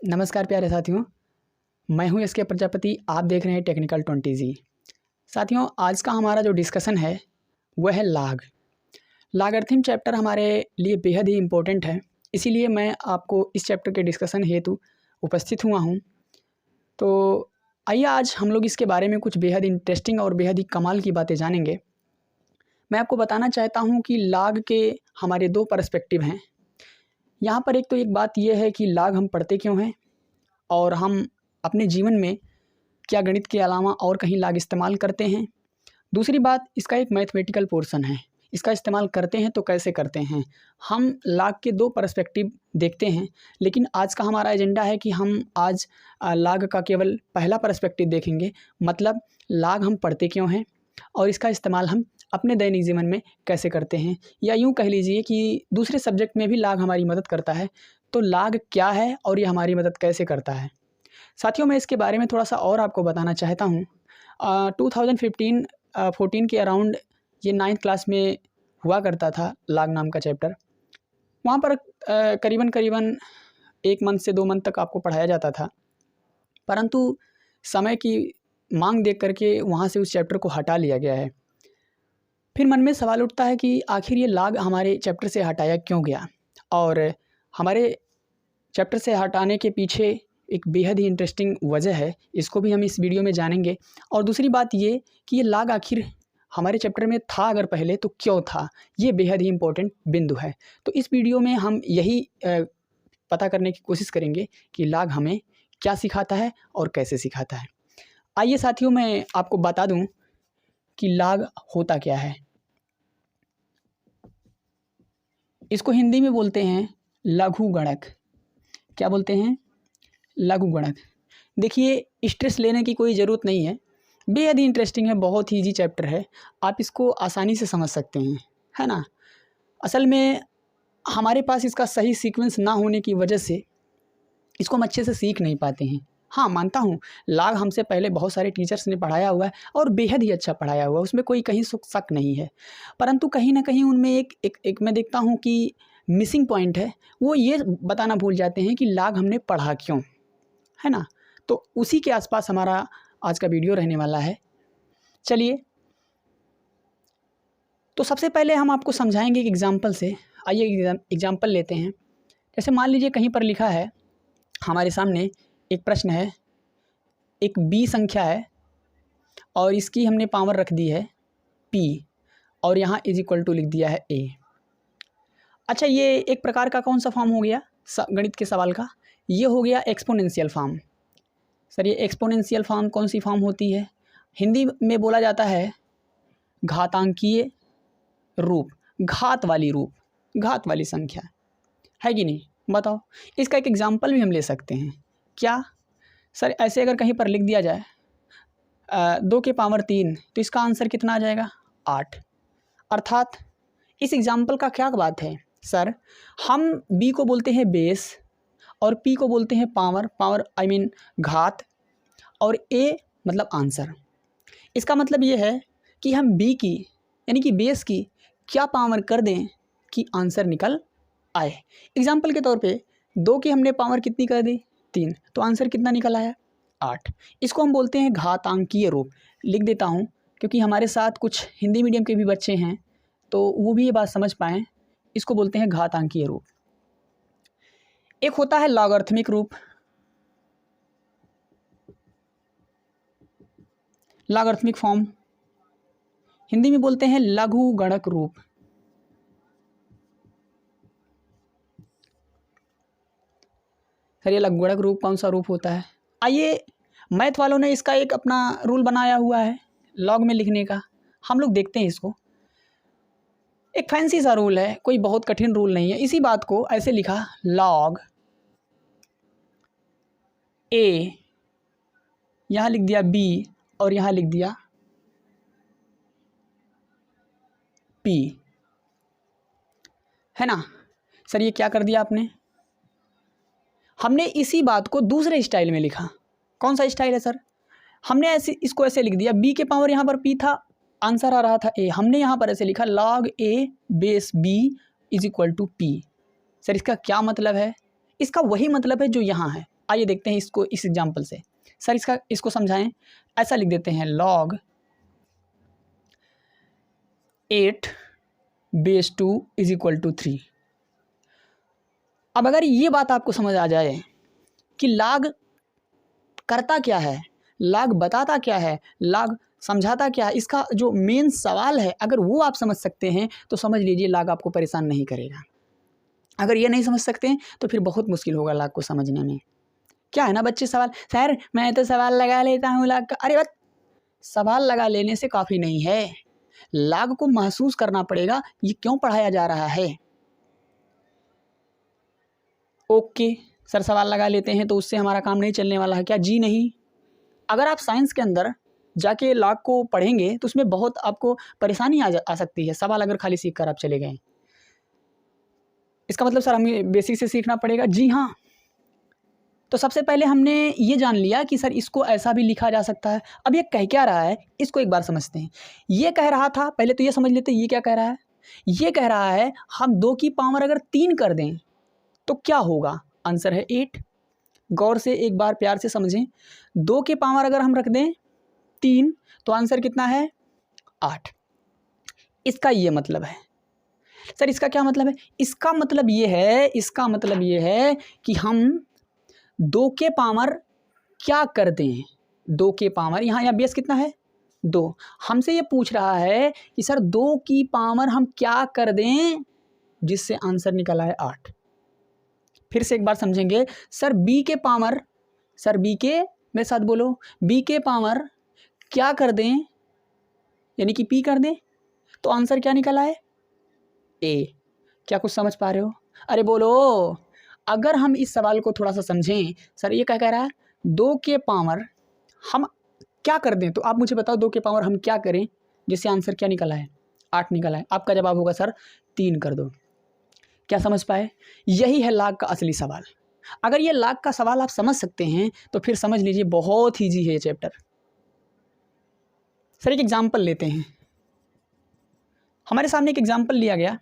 नमस्कार प्यारे साथियों, मैं हूं एसके प्रजापति। आप देख रहे हैं टेक्निकल 20G। साथियों, आज का हमारा जो डिस्कशन है वह है लॉगरिथम चैप्टर हमारे लिए बेहद ही इम्पोर्टेंट है। इसीलिए मैं आपको इस चैप्टर के डिस्कशन हेतु उपस्थित हुआ हूं। तो आइए आज हम लोग इसके बारे में कुछ बेहद इंटरेस्टिंग और बेहद ही कमाल की बातें जानेंगे। मैं आपको बताना चाहता हूँ कि लॉग के हमारे दो पर्सपेक्टिव हैं। यहाँ पर एक बात यह है कि लॉग हम पढ़ते क्यों हैं और हम अपने जीवन में क्या गणित के अलावा और कहीं लॉग इस्तेमाल करते हैं। दूसरी बात, इसका एक मैथमेटिकल पोर्शन है, इसका इस्तेमाल करते हैं तो कैसे करते हैं। हम लॉग के दो पर्सपेक्टिव देखते हैं, लेकिन आज का हमारा एजेंडा है कि हम आज लॉग का केवल पहला पर्सपेक्टिव देखेंगे, मतलब लॉग हम पढ़ते क्यों हैं और इसका इस्तेमाल हम अपने दैनिक जीवन में कैसे करते हैं, या यूँ कह लीजिए कि दूसरे सब्जेक्ट में भी लॉग हमारी मदद करता है। तो लॉग क्या है और ये हमारी मदद कैसे करता है। साथियों, मैं इसके बारे में थोड़ा सा और आपको बताना चाहता हूँ। 2015-14 के अराउंड ये 9th क्लास में हुआ करता था लॉग नाम का चैप्टर। वहाँ पर करीबन 1 मंथ से 2 मंथ तक आपको पढ़ाया जाता था, परंतु समय की मांग देख करके वहाँ से उस चैप्टर को हटा लिया गया है। फिर मन में सवाल उठता है कि आखिर ये लॉग हमारे चैप्टर से हटाया क्यों गया, और हमारे चैप्टर से हटाने के पीछे एक बेहद ही इंटरेस्टिंग वजह है। इसको भी हम इस वीडियो में जानेंगे। और दूसरी बात ये कि ये लॉग आखिर हमारे चैप्टर में था अगर पहले तो क्यों था, ये बेहद ही इम्पोर्टेंट बिंदु है। तो इस वीडियो में हम यही पता करने की कोशिश करेंगे कि लॉग हमें क्या सिखाता है और कैसे सिखाता है। आइए साथियों, मैं आपको बता दूं कि लॉग होता क्या है। इसको हिंदी में बोलते हैं लघु गणक। क्या बोलते हैं? लघु गणक। देखिए, स्ट्रेस लेने की कोई ज़रूरत नहीं है, बेहद ही इंटरेस्टिंग है, बहुत ही ईजी चैप्टर है, आप इसको आसानी से समझ सकते हैं, है ना। असल में हमारे पास इसका सही सीक्वेंस ना होने की वजह से इसको हम अच्छे से सीख नहीं पाते हैं। हाँ, मानता हूँ लॉग हमसे पहले बहुत सारे टीचर्स ने पढ़ाया हुआ है और बेहद ही अच्छा पढ़ाया हुआ है, उसमें कोई कहीं शक नहीं है, परंतु कहीं ना कहीं उनमें एक मैं देखता हूँ कि मिसिंग पॉइंट है। वो ये बताना भूल जाते हैं कि लॉग हमने पढ़ा क्यों, है ना। तो उसी के आसपास हमारा आज का वीडियो रहने वाला है। चलिए, तो सबसे पहले हम आपको समझाएंगे एक एग्जाम्पल से। आइए एग्जाम्पल लेते हैं। जैसे मान लीजिए कहीं पर लिखा है हमारे सामने एक प्रश्न है, एक बी संख्या है और इसकी हमने पावर रख दी है p और यहाँ = लिख दिया है a। अच्छा, ये एक प्रकार का कौन सा फॉर्म हो गया गणित के सवाल का? ये हो गया एक्सपोनेंशियल फॉर्म। सर, ये एक्सपोनेंशियल फॉर्म कौन सी फॉर्म होती है? हिंदी में बोला जाता है घातांकीय रूप, घात वाली रूप, घात वाली संख्या, है कि नहीं? बताओ, इसका एक एग्जाम्पल भी हम ले सकते हैं। क्या सर? ऐसे अगर कहीं पर लिख दिया जाए 2 के पावर 3 तो इसका आंसर कितना आ जाएगा? 8। अर्थात इस एग्जाम्पल का क्या बात है सर? हम b को बोलते हैं बेस और p को बोलते हैं पावर आई मीन घात, और a मतलब आंसर। इसका मतलब ये है कि हम b की यानी कि बेस की क्या पावर कर दें कि आंसर निकल आए। एग्जाम्पल के तौर पे 2 की हमने पावर कितनी कर दी? 3, तो आंसर कितना निकल आया? 8। इसको हम बोलते हैं घातांकीय रूप। लिख देता हूँ क्योंकि हमारे साथ कुछ हिंदी मीडियम के भी बच्चे हैं तो वो भी ये बात समझ पाएँ। इसको बोलते हैं घातांकीय रूप। एक होता है लॉगरिथमिक रूप। लॉगरिथमिक फॉर्म हिंदी में बोलते हैं लघु गणक रूप। सर, ये लघु गणक रूप कौन सा रूप होता है? आइए, मैथ वालों ने इसका एक अपना रूल बनाया हुआ है लॉग में लिखने का, हम लोग देखते हैं इसको। एक फैंसी सा रूल है, कोई बहुत कठिन रूल नहीं है। इसी बात को ऐसे लिखा, लॉग a, यहाँ लिख दिया b और यहाँ लिख दिया p, है ना। सर, ये क्या कर दिया आपने? हमने इसी बात को दूसरे स्टाइल में लिखा। कौन सा स्टाइल है सर? हमने इसको ऐसे लिख दिया, b के पावर यहाँ पर p था, आंसर आ रहा था a। हमने यहाँ पर ऐसे लिखा log a base b = p। Sir, इसका क्या मतलब है? इसका वही मतलब है जो यहाँ है। आइए देखते हैं इसको इस एग्जाम्पल से। सर इसको समझाएं। ऐसा लिख देते हैं log 8 base 2 is equal to 3। अब अगर ये बात आपको समझ आ जाए कि log करता क्या है, log बताता क्या है, log समझाता क्या है, इसका जो मेन सवाल है, अगर वो आप समझ सकते हैं तो समझ लीजिए log आपको परेशान नहीं करेगा। अगर ये नहीं समझ सकते हैं तो फिर बहुत मुश्किल होगा log को समझने में। क्या है ना बच्चे, सवाल सर मैं तो सवाल लगा लेता हूँ log का। अरे बस सवाल लगा लेने से काफ़ी नहीं है, log को महसूस करना पड़ेगा ये क्यों पढ़ाया जा रहा है। ओके सर सवाल लगा लेते हैं तो उससे हमारा काम नहीं चलने वाला है क्या? जी नहीं। अगर आप साइंस के अंदर जाके log को पढ़ेंगे तो उसमें बहुत आपको परेशानी आ सकती है, सवाल अगर खाली सीख कर आप चले गए। इसका मतलब सर हमें बेसिक से सीखना पड़ेगा। जी हाँ, तो सबसे पहले हमने ये जान लिया कि सर इसको ऐसा भी लिखा जा सकता है। अब ये कह क्या रहा है इसको एक बार समझते हैं। ये कह रहा था, पहले तो ये समझ लेते हैं ये क्या कह रहा है। ये कह रहा है हम 2 की पावर अगर 3 कर दें तो क्या होगा? आंसर है 8। गौर से एक बार प्यार से समझें, 2 के पावर अगर हम रख दें 3 तो आंसर कितना है? 8। इसका ये मतलब है। सर इसका क्या मतलब है? इसका मतलब ये है कि हम 2 के पावर क्या कर दें, 2 के पावर यहाँ बेस कितना है? 2। हमसे ये पूछ रहा है कि सर 2 की पावर हम क्या कर दें जिससे आंसर निकला है 8। फिर से एक बार समझेंगे। सर b के पावर, सर b के, मेरे साथ बोलो, b के पावर क्या कर दें यानी कि p कर दें तो आंसर क्या निकला है? a। क्या कुछ समझ पा रहे हो? अरे बोलो। अगर हम इस सवाल को थोड़ा सा समझें, सर ये क्या कह रहा है? 2 के पावर हम क्या कर दें, तो आप मुझे बताओ 2 के पावर हम क्या करें जिससे आंसर क्या निकला है? 8 निकला है। आपका जवाब होगा सर 3 कर दो। क्या समझ पाए? यही है log का असली सवाल। अगर ये log का सवाल आप समझ सकते हैं तो फिर समझ लीजिए बहुत ईजी है ये चैप्टर। सर एक एग्जाम्पल लेते हैं। हमारे सामने एक एग्जाम्पल लिया गया,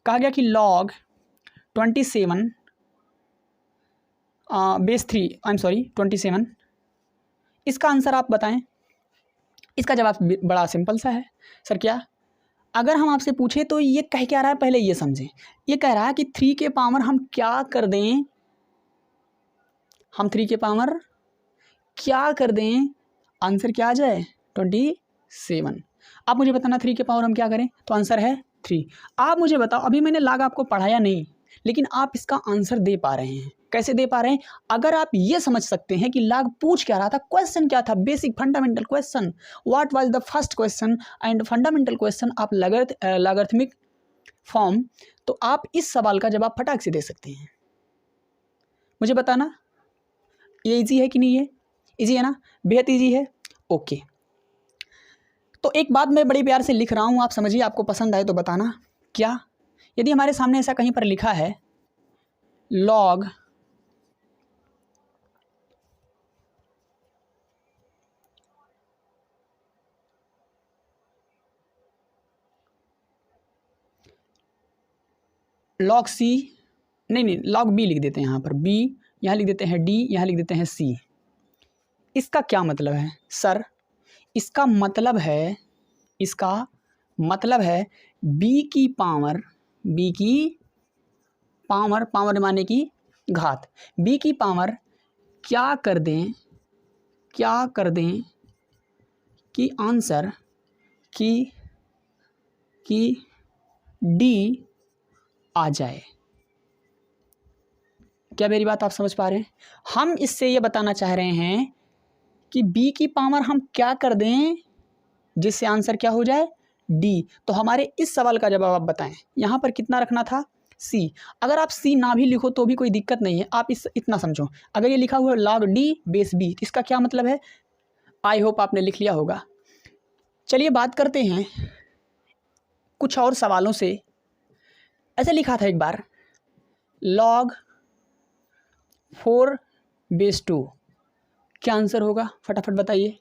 कहा गया कि log 27 बेस 27, इसका आंसर आप बताएं। इसका जवाब बड़ा सिंपल सा है। सर क्या? अगर हम आपसे पूछे तो ये कह क्या रहा है पहले ये समझें। ये कह रहा है कि 3 के पावर हम क्या कर दें, हम 3 के पावर क्या कर दें, आंसर क्या आ जाए? 27। आप मुझे बताना 3 के पावर हम क्या करें तो आंसर है 3। आप मुझे बताओ, अभी मैंने log आपको पढ़ाया नहीं लेकिन आप इसका आंसर दे पा रहे हैं। कैसे दे पा रहे हैं? अगर आप ये समझ सकते हैं कि log पूछ क्या रहा था, क्वेश्चन क्या था, basic fundamental question, what was the first question and fundamental question of logarithmic form, तो आप इस सवाल का जवाब फटाक से दे सकते हैं। मुझे बताना ये ईजी है कि नहीं है? ईजी है ना? बेहद ईजी है। ओके, तो एक बात मैं बड़े प्यार से लिख रहा हूँ, आप समझिए, आपको पसंद आए तो बताना। क्या? यदि हमारे सामने ऐसा कहीं पर लिखा है log C, नहीं log B लिख देते हैं, यहाँ पर B, यहाँ लिख देते हैं D, यहाँ लिख देते हैं C। इसका क्या मतलब है? सर इसका मतलब है b की पावर माने की घात, b की पावर क्या कर दें कि आंसर की d आ जाए। क्या मेरी बात आप समझ पा रहे हैं? हम इससे ये बताना चाह रहे हैं कि b की पावर हम क्या कर दें जिससे आंसर क्या हो जाए? d। तो हमारे इस सवाल का जवाब आप बताएं। यहाँ पर कितना रखना था? c। अगर आप c ना भी लिखो तो भी कोई दिक्कत नहीं है, आप इतना समझो, अगर ये लिखा हुआ है log d बेस b, इसका क्या मतलब है? आई होप आपने लिख लिया होगा। चलिए बात करते हैं कुछ और सवालों से। ऐसे लिखा था एक बार log 4 बेस 2, क्या आंसर होगा? फटाफट बताइए।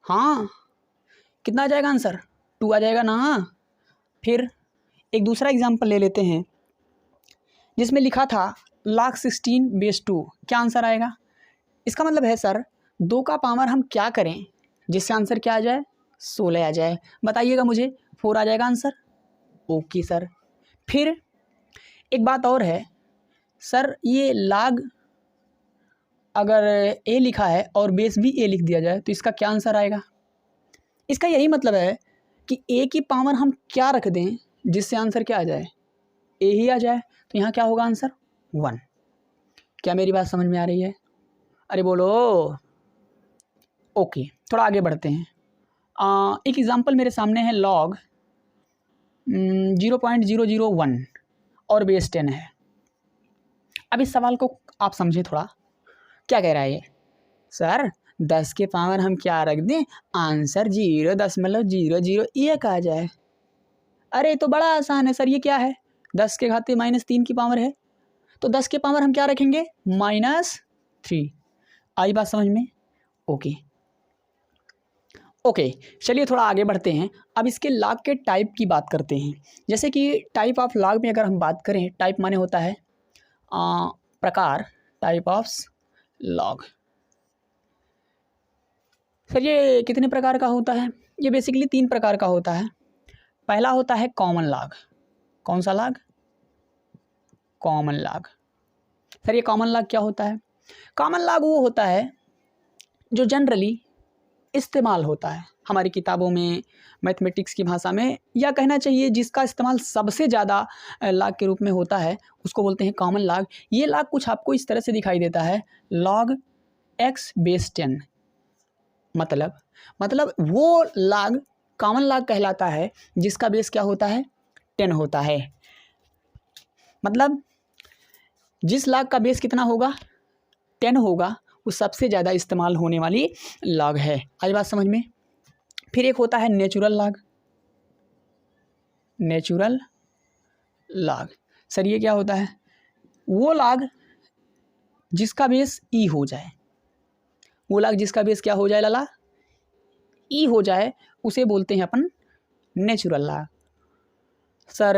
हाँ, कितना आ जाएगा आंसर? 2 आ जाएगा ना। फिर एक दूसरा एग्जाम्पल ले लेते हैं जिसमें लिखा था log16/2 क्या आंसर आएगा? इसका मतलब है सर 2 का पावर हम क्या करें जिससे आंसर क्या आ जाए? 16 आ जाए। बताइएगा मुझे, 4 आ जाएगा आंसर? Okay sir. फिर एक बात और है सर, ये log अगर a लिखा है और बेस भी a लिख दिया जाए तो इसका क्या आंसर आएगा? इसका यही मतलब है कि a की पावर हम क्या रख दें जिससे आंसर क्या आ जाए? a ही आ जाए। तो यहाँ क्या होगा आंसर? 1। क्या मेरी बात समझ में आ रही है? अरे बोलो। ओके, थोड़ा आगे बढ़ते हैं। एक एग्जांपल मेरे सामने है, log 0.001 और बेस 10 है। अब इस सवाल को आप समझे थोड़ा, क्या कह रहा है ये? सर 10 के पावर हम क्या रख दें, आंसर 0.001 आ जाए। अरे तो बड़ा आसान है सर, ये क्या है? 10 के घाते -3 की पावर है, तो 10 के पावर हम क्या रखेंगे? -3। आई बात समझ में? ओके ओके, चलिए थोड़ा आगे बढ़ते हैं। अब इसके log के टाइप की बात करते हैं। जैसे कि टाइप ऑफ log में अगर हम बात करें, टाइप माने होता है प्रकार, टाइप ऑफ log। सर ये कितने प्रकार का होता है? ये बेसिकली 3 प्रकार का होता है। पहला होता है कॉमन log। कौन सा log? Common log। सर ये कॉमन log क्या होता है? कॉमन log वो होता है जो जनरली इस्तेमाल होता है हमारी किताबों में, मैथमेटिक्स की भाषा में, या कहना चाहिए जिसका इस्तेमाल सबसे ज़्यादा log के रूप में होता है, उसको बोलते हैं कॉमन log। ये log कुछ आपको इस तरह से दिखाई देता है, log x बेस 10। मतलब वो log कॉमन log कहलाता है जिसका बेस क्या होता है? 10 होता है। मतलब जिस log का बेस कितना होगा? 10 होगा, वो सबसे ज़्यादा इस्तेमाल होने वाली log है। आज बात समझ में? फिर एक होता है natural log। Natural log sir ये क्या होता है? वो log जिसका बेस ई हो जाए। वो log जिसका बेस क्या हो जाए लाला? ई हो जाए, उसे बोलते हैं अपन नेचुरल log। सर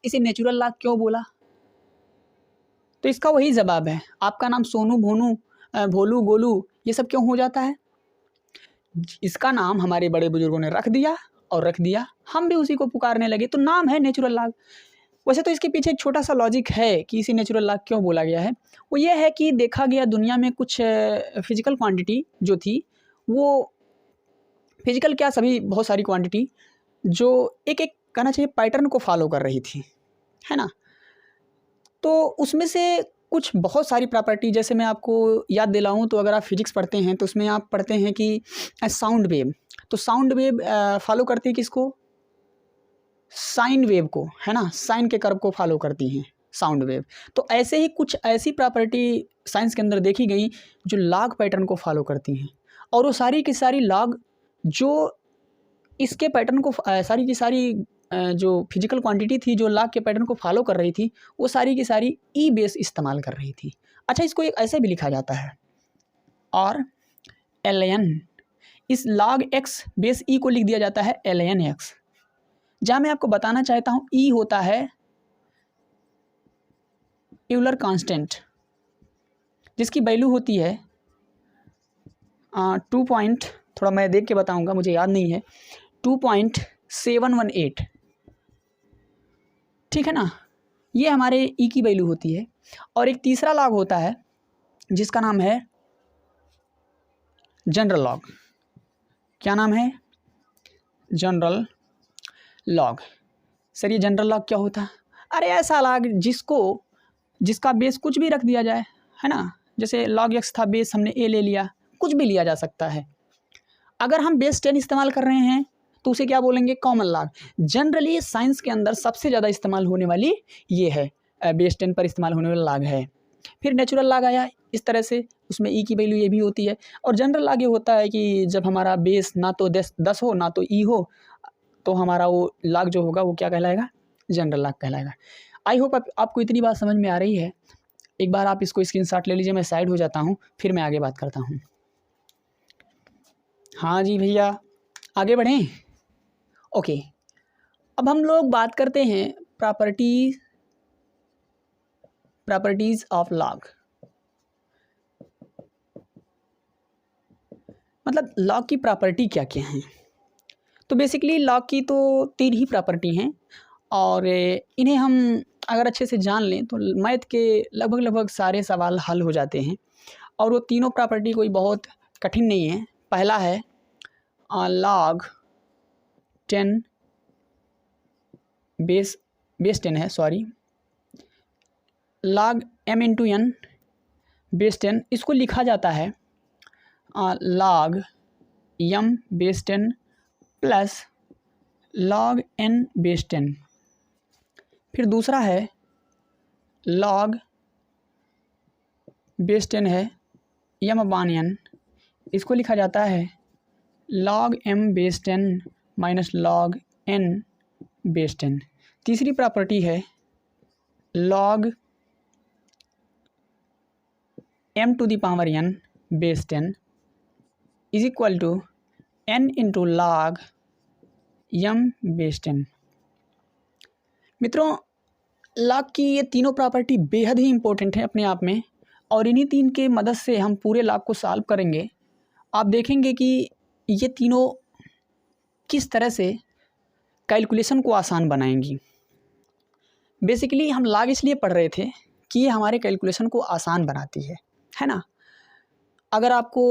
इसे नेचुरल log क्यों बोला? तो इसका वही जवाब है, आपका नाम सोनू, भोनू, भोलू, गोलू, ये सब क्यों हो जाता है? इसका नाम हमारे बड़े बुजुर्गों ने रख दिया और रख दिया, हम भी उसी को पुकारने लगे, तो नाम है नेचुरल log। वैसे तो इसके पीछे एक छोटा सा लॉजिक है कि इसे नेचुरल log क्यों बोला गया है। वो ये है कि देखा गया दुनिया में कुछ फिजिकल क्वांटिटी जो थी, वो फिजिकल क्या, सभी बहुत सारी क्वांटिटी जो एक एक कहना चाहिए पैटर्न को फॉलो कर रही थी, है ना? तो उसमें से कुछ बहुत सारी प्रॉपर्टी, जैसे मैं आपको याद दिलाऊं तो अगर आप फिजिक्स पढ़ते हैं तो उसमें आप पढ़ते हैं कि साउंड वेव, तो साउंड वेव फॉलो करती है किसको? साइन वेव को, है ना? साइन के कर्व को फॉलो करती हैं साउंड वेव। तो ऐसे ही कुछ ऐसी प्रॉपर्टी साइंस के अंदर देखी गई जो लॉग पैटर्न को फॉलो करती हैं, और वो सारी की सारी लॉग जो इसके पैटर्न को सारी की सारी जो फिजिकल क्वांटिटी थी जो लॉग के पैटर्न को फॉलो कर रही थी, वो सारी की सारी ई बेस इस्तेमाल कर रही थी। अच्छा, इसको एक ऐसे भी लिखा जाता है, और ln, इस log x बेस ई को लिख दिया जाता है ln x। जहाँ मैं आपको बताना चाहता हूँ, ई होता है यूलर कांस्टेंट, जिसकी वैल्यू होती है 2 पॉइंट, थोड़ा मैं देख के बताऊँगा, मुझे याद नहीं है, 2.718, ठीक है ना? ये हमारे ई की वैल्यू होती है। और एक तीसरा लॉग होता है जिसका नाम है जनरल लॉग। क्या नाम है? General log. सर ये जनरल लॉग क्या होता है? अरे ऐसा लॉग जिसका बेस कुछ भी रख दिया जाए, है ना? जैसे log x था, बेस हमने a ले लिया, कुछ भी लिया जा सकता है। अगर हम बेस 10 इस्तेमाल कर रहे हैं तो उसे क्या बोलेंगे? Common log. जनरली साइंस के अंदर सबसे ज़्यादा इस्तेमाल होने वाली ये है, बेस 10 पर इस्तेमाल होने वाला लॉग है। फिर नेचुरल लॉग आया इस तरह से, उसमें ई की वैल्यू ये भी होती है। और जनरल लॉग ये होता है कि जब हमारा बेस ना तो 10 हो ना तो ई हो, तो हमारा वो लॉग जो होगा वो क्या कहलाएगा? जनरल लॉग कहलाएगा। आई होप आपको इतनी बात समझ में आ रही है। एक बार आप इसको स्क्रीनशॉट ले लीजिए, मैं साइड हो जाता हूँ, फिर मैं आगे बात करता हूँ। हाँ जी भैया, आगे बढ़ें। ओके, अब हम लोग बात करते हैं प्रॉपर्टी प्रॉपर्टीज ऑफ लॉग, मतलब लॉग की प्रॉपर्टी क्या क्या हैं। तो बेसिकली लॉग की तो 3 ही प्रॉपर्टी हैं और इन्हें हम अगर अच्छे से जान लें तो मैथ के लगभग सारे सवाल हल हो जाते हैं। और वो तीनों प्रॉपर्टी कोई बहुत कठिन नहीं है। पहला है लॉग 10 बेस 10 है, sorry, log m into N base 10, इसको लिखा जाता है log m base 10 plus log n base 10। फिर दूसरा है log बेस 10 है m अपान n, इसको लिखा जाता है log m base 10 minus log n base 10। तीसरी प्रॉपर्टी है log m to the power n base 10 is equal to n into log m base 10। मित्रों, लॉग की ये तीनों प्रॉपर्टी बेहद ही इम्पोर्टेंट है अपने आप में, और इन्हीं तीन के मदद से हम पूरे लॉग को सॉल्व करेंगे। आप देखेंगे कि ये तीनों किस तरह से कैलकुलेशन को आसान बनाएंगी। बेसिकली हम लॉग इसलिए पढ़ रहे थे कि ये हमारे कैलकुलेशन को आसान बनाती है ना। अगर आपको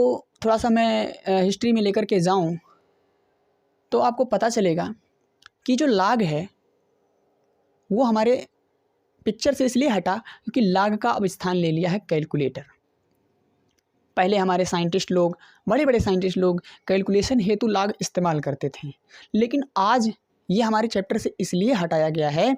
थोड़ा सा मैं हिस्ट्री में लेकर के जाऊं तो आपको पता चलेगा कि जो लॉग है वो हमारे पिक्चर से इसलिए हटा क्योंकि लॉग का अब स्थान ले लिया है कैलकुलेटर। पहले हमारे साइंटिस्ट लोग, बड़े बड़े साइंटिस्ट लोग कैलकुलेशन हेतु लॉग इस्तेमाल करते थे, लेकिन आज ये हमारे चैप्टर से इसलिए हटाया गया है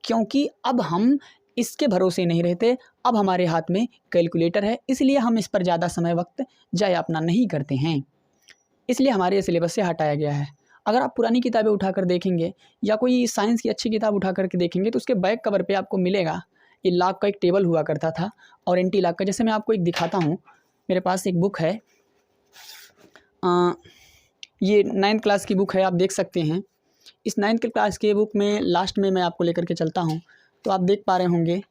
क्योंकि अब हम इसके भरोसे नहीं रहते। अब हमारे हाथ में कैलकुलेटर है, इसलिए हम इस पर ज़्यादा समय वक्त जाया अपना नहीं करते हैं, इसलिए हमारे सिलेबस से हटाया गया है। अगर आप पुरानी किताबें उठाकर देखेंगे या कोई साइंस की अच्छी किताब उठा करके देखेंगे तो उसके बैक कवर पे आपको मिलेगा ये लॉग का एक टेबल हुआ करता था और एंटी लॉग का। जैसे मैं आपको एक दिखाता हूँ, मेरे पास एक बुक है, ये 9th क्लास की बुक है, आप देख सकते हैं। इस 9th क्लास के बुक में लास्ट में मैं आपको लेकर के चलता हूँ तो आप देख पा रहे होंगे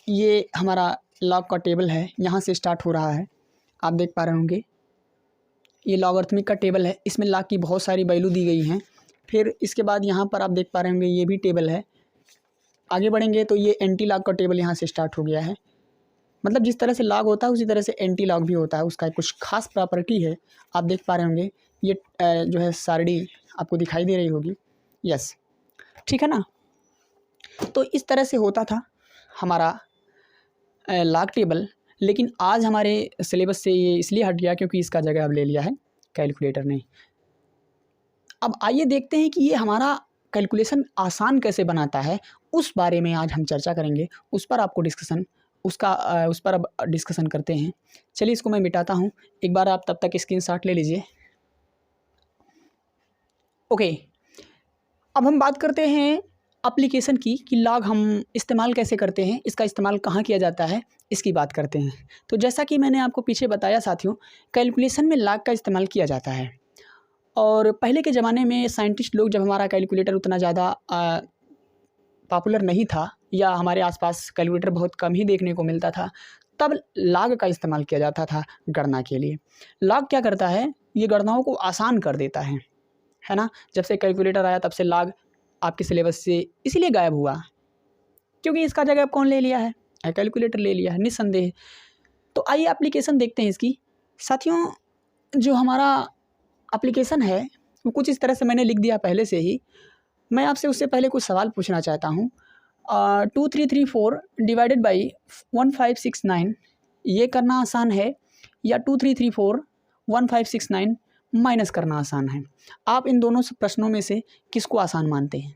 ये हमारा लॉग का टेबल है, यहाँ से स्टार्ट हो रहा है। आप देख पा रहे होंगे ये लॉगरिथमिक का टेबल है, इसमें लॉग की बहुत सारी वैल्यू दी गई हैं। फिर इसके बाद यहाँ पर आप देख पा रहे होंगे ये भी टेबल है। आगे बढ़ेंगे तो ये एंटी लॉग का टेबल यहाँ से स्टार्ट हो गया है। मतलब जिस तरह से लॉग होता है उसी तरह से एंटी लॉग भी होता है, उसका कुछ खास प्रॉपर्टी है। आप देख पा रहे होंगे ये जो है सारणी आपको दिखाई दे रही होगी, यस, ठीक है ना। तो इस तरह से होता था हमारा लॉग टेबल, लेकिन आज हमारे सिलेबस से ये इसलिए हट गया क्योंकि इसका जगह अब ले लिया है कैलकुलेटर ने। अब आइए देखते हैं कि ये हमारा कैलकुलेशन आसान कैसे बनाता है, उस बारे में आज हम चर्चा करेंगे। उस पर आपको डिस्कशन उस पर अब डिस्कशन करते हैं। चलिए इसको मैं मिटाता हूँ, एक बार आप तब तक स्क्रीनशॉट ले लीजिए। ओके, अब हम बात करते हैं एप्लीकेशन की कि लॉग हम इस्तेमाल कैसे करते हैं, इसका इस्तेमाल कहाँ किया जाता है, इसकी बात करते हैं। तो जैसा कि मैंने आपको पीछे बताया साथियों, कैलकुलेशन में लॉग का इस्तेमाल किया जाता है। और पहले के ज़माने में साइंटिस्ट लोग, जब हमारा कैलकुलेटर उतना ज़्यादा पॉपुलर नहीं था या हमारे आसपास कैलकुलेटर बहुत कम ही देखने को मिलता था, तब लॉग का इस्तेमाल किया जाता था गणना के लिए। लॉग क्या करता है, ये गणनाओं को आसान कर देता है ना। जब से कैलकुलेटर आया तब से लॉग आपके सिलेबस से इसीलिए गायब हुआ क्योंकि इसका जगह अब कौन ले लिया है, कैलकुलेटर ले लिया है, निस्संदेह। तो आइए एप्लीकेशन देखते हैं इसकी। साथियों, जो हमारा एप्लीकेशन है वो कुछ इस तरह से मैंने लिख दिया पहले से ही। मैं आपसे उससे पहले कुछ सवाल पूछना चाहता हूँ। 2334 डिवाइडेड बाई 1569 ये करना आसान है या 2334 1569 माइनस करना आसान है? आप इन दोनों प्रश्नों में से किसको आसान मानते हैं?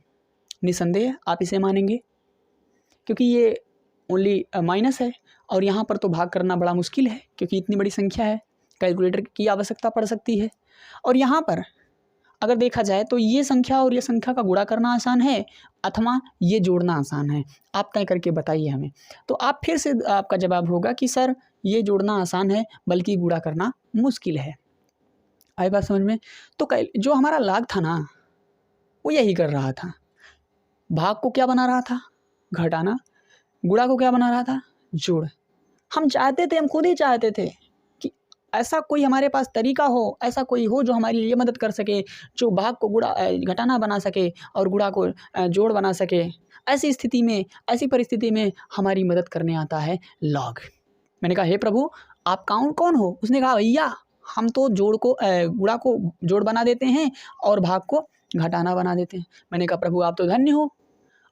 निसंदेह आप इसे मानेंगे क्योंकि ये ओनली माइनस है और यहाँ पर तो भाग करना बड़ा मुश्किल है क्योंकि इतनी बड़ी संख्या है, कैलकुलेटर की आवश्यकता पड़ सकती है। और यहाँ पर अगर देखा जाए तो ये संख्या और ये संख्या का गुणा करना आसान है अथवा ये जोड़ना आसान है, आप तय करके बताइए हमें। तो आप फिर से आपका जवाब होगा कि सर ये जोड़ना आसान है बल्कि गुणा करना मुश्किल है। आई बात समझ में? तो जो हमारा लॉग था ना वो यही कर रहा था, भाग को क्या बना रहा था, घटाना। गुणा को क्या बना रहा था, जोड़। हम चाहते थे, हम खुद ही चाहते थे कि ऐसा कोई हमारे पास तरीका हो, ऐसा कोई हो जो हमारी ये मदद कर सके, जो भाग को गुणा घटाना बना सके और गुणा को जोड़ बना सके। ऐसी स्थिति में, ऐसी परिस्थिति में हमारी मदद करने आता है लॉग। मैंने कहा हे प्रभु आप कौन हो? उसने कहा भैया हम तो जोड़ को गुणा को जोड़ बना देते हैं और भाग को घटाना बना देते हैं। मैंने कहा प्रभु आप तो धन्य हो,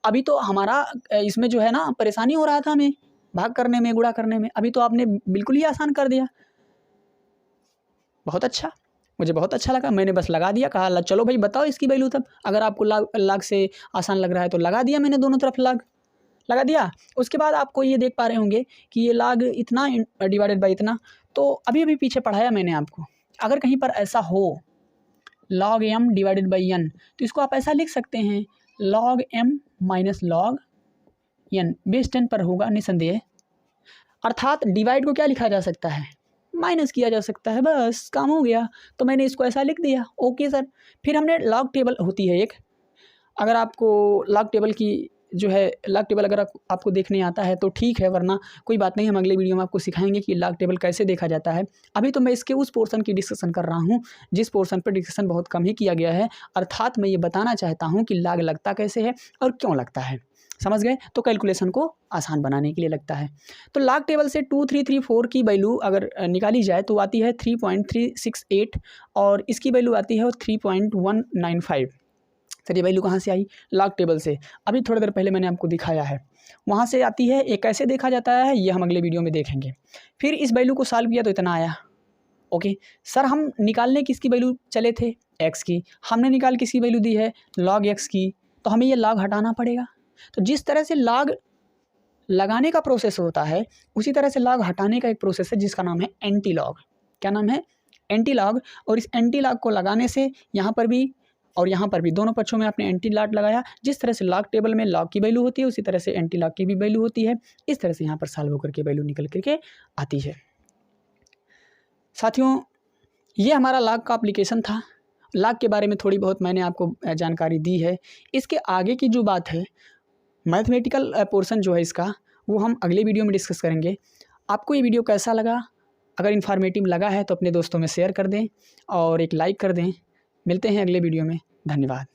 अभी तो हमारा इसमें जो है ना परेशानी हो रहा था हमें भाग करने में, गुणा करने में, अभी तो आपने बिल्कुल ही आसान कर दिया। बहुत अच्छा, मुझे बहुत अच्छा लगा। मैंने बस लगा दिया, कहा चलो भाई बताओ इसकी वैल्यू तब, अगर आपको लाग से आसान लग रहा है तो लगा दिया मैंने, दोनों तरफ लगा दिया। उसके बाद आपको ये देख पा रहे होंगे कि ये लाग इतना डिवाइडेड बाई इतना, तो अभी पीछे पढ़ाया मैंने आपको। अगर कहीं पर ऐसा हो log m divided by n, तो इसको आप ऐसा लिख सकते हैं log m minus log n, base 10 पर होगा निसंदेह। अर्थात डिवाइड को क्या लिखा जा सकता है, माइनस किया जा सकता है, बस काम हो गया। तो मैंने इसको ऐसा लिख दिया, ओके सर। फिर हमने लॉग टेबल होती है एक, अगर आपको लॉग टेबल की जो है लॉग टेबल अगर आपको देखने आता है तो ठीक है, वरना कोई बात नहीं, हम अगले वीडियो में आपको सिखाएंगे कि लॉग टेबल कैसे देखा जाता है। अभी तो मैं इसके उस पोर्शन की डिस्कशन कर रहा हूँ जिस पोर्शन पर डिस्कशन बहुत कम ही किया गया है। अर्थात मैं ये बताना चाहता हूँ कि लॉग लगता कैसे है और क्यों लगता है, समझ गए? तो कैलकुलेशन को आसान बनाने के लिए लगता है। तो लॉग टेबल से 2334 की वैल्यू अगर निकाली जाए तो आती है 3.368 और इसकी वैल्यू आती है 3.195। सर ये वैल्यू कहाँ से आई? लॉग टेबल से। अभी थोड़ी देर पहले मैंने आपको दिखाया है, वहाँ से आती है। ये कैसे देखा जाता है ये हम अगले वीडियो में देखेंगे। फिर इस वैल्यू को सॉल्व किया तो इतना आया। ओके सर, हम निकालने किसकी वैल्यू चले थे? एक्स की। हमने निकाल किसकी वैल्यू दी है? लॉग एक्स की। तो हमें ये लॉग हटाना पड़ेगा। तो जिस तरह से लॉग लगाने का प्रोसेस होता है उसी तरह से लॉग हटाने का एक प्रोसेस है जिसका नाम है एंटी लॉग। क्या नाम है? Anti log. और इस एंटी लॉग को लगाने से यहाँ पर भी और यहाँ पर भी दोनों पक्षों में आपने एंटी लॉग लगाया। जिस तरह से लॉग टेबल में लॉग की वैल्यू होती है उसी तरह से एंटी लॉग की भी वैल्यू होती है। इस तरह से यहाँ पर सॉल्व होकर के वैल्यू निकल करके आती है। साथियों ये हमारा लॉग का एप्लीकेशन था। लॉग के बारे में थोड़ी बहुत मैंने आपको जानकारी दी है। इसके आगे की जो बात है मैथमेटिकल पोर्शन जो है इसका, वो हम अगले वीडियो में डिस्कस करेंगे। आपको ये वीडियो कैसा लगा? अगर इन्फॉर्मेटिव लगा है तो अपने दोस्तों में शेयर कर दें और एक लाइक कर दें। मिलते हैं अगले वीडियो में। धन्यवाद।